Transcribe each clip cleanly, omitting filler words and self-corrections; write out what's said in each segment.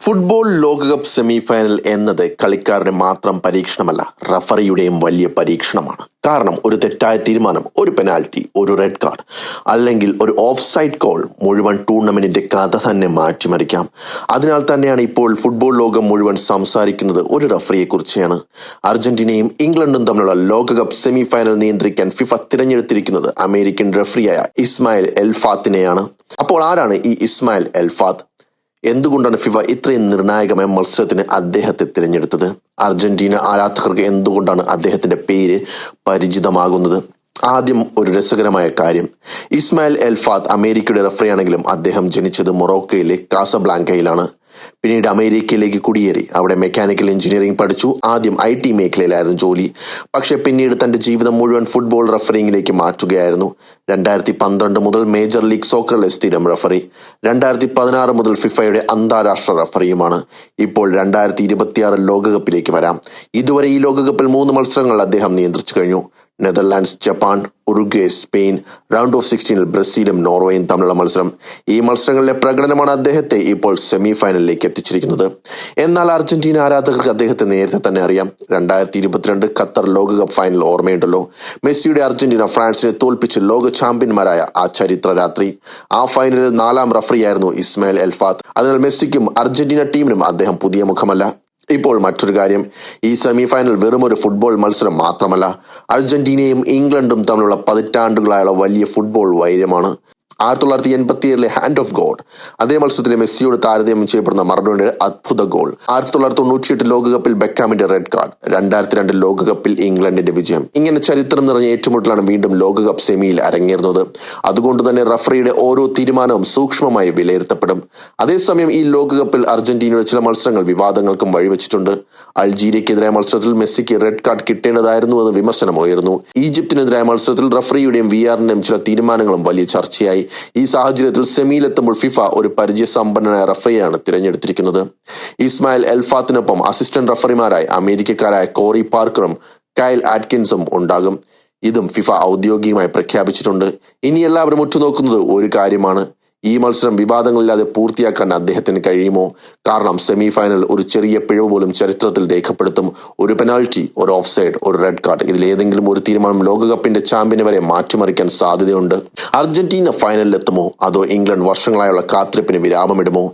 Football ലോകകപ്പ് semifinal എന്നത് കളിക്കാരുടെ മാത്രം പരീക്ഷണമല്ല, റഫറിയുടെയും വലിയ പരീക്ഷണമാണ്. കാരണം ഒരു തെറ്റായ തീരുമാനം, ഒരു പെനാൽറ്റി, ഒരു റെഡ് കാർഡ് അല്ലെങ്കിൽ ഒരു ഓഫ് സൈഡ് കോൾ മുഴുവൻ ടൂർണമെന്റിന്റെ കഥ തന്നെ മാറ്റിമറിക്കാം. അതിനാൽ തന്നെയാണ് ഇപ്പോൾ ഫുട്ബോൾ ലോകം മുഴുവൻ സംസാരിക്കുന്നത് ഒരു റഫറിയെ കുറിച്ചാണ്. അർജന്റീനയും ഇംഗ്ലണ്ടും തമ്മിലുള്ള ലോകകപ്പ് സെമിഫൈനൽ നിയന്ത്രിക്കാൻ ഫിഫ തിരഞ്ഞെടുത്തിരിക്കുന്നത് അമേരിക്കൻ റഫറിയായ ഇസ്മായിൽ എൽഫാത്തിനെയാണ്. അപ്പോൾ ആരാണ് ഈ ഇസ്മായിൽ എൽഫാത്ത്? എന്തുകൊണ്ടാണ് ഫിഫ ഇത്രയും നിർണായകമായ മത്സരത്തിന് അദ്ദേഹത്തെ തിരഞ്ഞെടുത്തത്? അർജന്റീന ആരാധകർക്ക് എന്തുകൊണ്ടാണ് അദ്ദേഹത്തിന്റെ പേര് പരിചിതമാകുന്നത്? ആദ്യം ഒരു രസകരമായ കാര്യം, ഇസ്മായിൽ എൽഫാത്ത് അമേരിക്കയുടെ റഫറിയാണെങ്കിലും അദ്ദേഹം ജനിച്ചത് മൊറോക്കോയിലെ കാസബ്ലാങ്കയിലാണ്. പിന്നീട് അമേരിക്കയിലേക്ക് കുടിയേറി അവിടെ മെക്കാനിക്കൽ എഞ്ചിനീയറിംഗ് പഠിച്ചു. ആദ്യം IT മേഖലയിലായിരുന്നു ജോലി. പക്ഷെ പിന്നീട് തന്റെ ജീവിതം മുഴുവൻ ഫുട്ബോൾ റഫറിംഗിലേക്ക് മാറ്റുകയായിരുന്നു. 2012 മുതൽ മേജർ ലീഗ് സോക്കറിലെ സ്ഥിരം റഫറി, 2016 മുതൽ ഫിഫയുടെ അന്താരാഷ്ട്ര റഫറിയുമാണ്. ഇപ്പോൾ 2026 ലോകകപ്പിലേക്ക് വരാം. ഇതുവരെ ഈ ലോകകപ്പിൽ 3 മത്സരങ്ങൾ അദ്ദേഹം നിയന്ത്രിച്ചു കഴിഞ്ഞു. Netherlands, Japan, Uruguay, Spain, round of 16 ബ്രസീലും നോർവേയും തമ്മിലുള്ള മത്സരം. ഈ മത്സരങ്ങളിലെ പ്രകടനമാണ് അദ്ദേഹത്തെ ഇപ്പോൾ സെമി ഫൈനലിലേക്ക് എത്തിച്ചിരിക്കുന്നത്. എന്നാൽ അർജന്റീന ആരാധകർക്ക് അദ്ദേഹത്തെ നേരത്തെ തന്നെ അറിയാം. 2022 ഖത്തർ ലോകകപ്പ് ഫൈനൽ ഓർമ്മയുണ്ടല്ലോ? മെസ്സിയുടെ അർജന്റീന ഫ്രാൻസിനെ തോൽപ്പിച്ച് ലോക ചാമ്പ്യന്മാരായ ആ ചരിത്ര രാത്രി. ആ ഫൈനലിൽ 4ാം റഫറിയായിരുന്നു ഇസ്മായിൽ എൽഫാത്ത്. അതിനാൽ മെസ്സിക്കും അർജന്റീന ടീമിനും അദ്ദേഹം പുതിയ മുഖമല്ല. ഇപ്പോൾ മറ്റൊരു കാര്യം, ഈ സെമി ഫൈനൽ വെറും ഒരു ഫുട്ബോൾ മത്സരം മാത്രമല്ല, അർജന്റീനയും ഇംഗ്ലണ്ടും തമ്മിലുള്ള പതിറ്റാണ്ടുകളായുള്ള വലിയ ഫുട്ബോൾ വൈര്യമാണ്. 1987 ഹാൻഡ് ഓഫ് ഗോഡ്, അതേ മത്സരത്തിലെ മെസ്സിയോട് താരതമ്യം ചെയ്യപ്പെടുന്ന മറഡോണയുടെ അത്ഭുത ഗോൾ, 1998 ലോകകപ്പിൽ ബെക്കാമിന്റെ റെഡ് കാർഡ്, 2002 ലോകകപ്പിൽ ഇംഗ്ലണ്ടിന്റെ വിജയം. ഇങ്ങനെ ചരിത്രം നിറഞ്ഞ ഏറ്റുമുട്ടലാണ് വീണ്ടും ലോകകപ്പ് സെമിയിൽ അരങ്ങേറുന്നത്. അതുകൊണ്ട് തന്നെ റഫറിയുടെ ഓരോ തീരുമാനവും സൂക്ഷ്മമായി വിലയിരുത്തപ്പെടും. അതേസമയം ഈ ലോകകപ്പിൽ അർജന്റീനയുടെ ചില മത്സരങ്ങൾ വിവാദങ്ങൾക്കും വഴിവെച്ചിട്ടുണ്ട്. അൾജീരിയക്കെതിരായ മത്സരത്തിൽ മെസ്സിക്ക് റെഡ് കാർഡ് കിട്ടേണ്ടതായിരുന്നുവെന്ന് വിമർശനം ഉയർന്നു. ഈജിപ്തിനെതിരായ മത്സരത്തിൽ റഫറിയുടെയും VARന്റെയും ചില തീരുമാനങ്ങളും വലിയ ചർച്ചയായി. ഈ സാഹചര്യത്തിൽ സെമിയിലെത്തുമ്പോൾ ഫിഫ ഒരു പരിചയസമ്പന്നനായ റഫറിയാണ് തിരഞ്ഞെടുത്തിരിക്കുന്നത്. ഇസ്മായിൽ എൽഫാത്തിനൊപ്പം അസിസ്റ്റന്റ് റഫറിമാരായി അമേരിക്കക്കാരായ കോറി പാർക്കറും കൈൽ ആറ്റ്കിൻസും ഉണ്ടാകും. ഇതും ഫിഫ ഔദ്യോഗികമായി പ്രഖ്യാപിച്ചിട്ടുണ്ട്. ഇനി എല്ലാവരും ഉറ്റുനോക്കുന്നത് ഒരു കാര്യമാണ്, ഈ മത്സരം വിവാദങ്ങളില്ലാതെ പൂർത്തിയാക്കാൻ അദ്ദേഹത്തിന് കഴിയുമോ? കാരണം സെമി ഫൈനൽ ഒരു ചെറിയ പിഴവ് പോലും ചരിത്രത്തിൽ രേഖപ്പെടുത്തും. ഒരു പെനാൽറ്റി, ഒരു ഓഫ് സൈഡ്, ഒരു റെഡ് കാർഡ്, ഇതിലേതെങ്കിലും ഒരു തീരുമാനം ലോകകപ്പിന്റെ ചാമ്പ്യനെ വരെ മാറ്റിമറിക്കാൻ സാധ്യതയുണ്ട്. അർജന്റീന ഫൈനലിലെത്തുമോ അതോ ഇംഗ്ലണ്ട് വർഷങ്ങളായുള്ള കാത്തിരിപ്പിന് വിരാമമിടുമോ?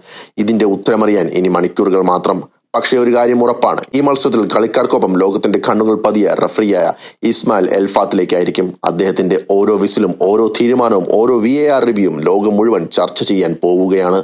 ഇതിന്റെ ഉത്തരമറിയാൻ ഇനി മണിക്കൂറുകൾ മാത്രം. പക്ഷേ ഒരു കാര്യം ഉറപ്പാണ്, ഈ മത്സരത്തിൽ കളിക്കാർക്കൊപ്പം ലോകത്തിന്റെ കണ്ണുകൾ പതിയ റഫറിയായ ഇസ്മായിൽ എൽഫാത്തിലേക്കായിരിക്കും. അദ്ദേഹത്തിന്റെ ഓരോ വിസിലും, ഓരോ തീരുമാനവും, ഓരോ VAR റിവ്യൂവും ലോകം മുഴുവൻ ചർച്ച ചെയ്യാൻ പോവുകയാണ്.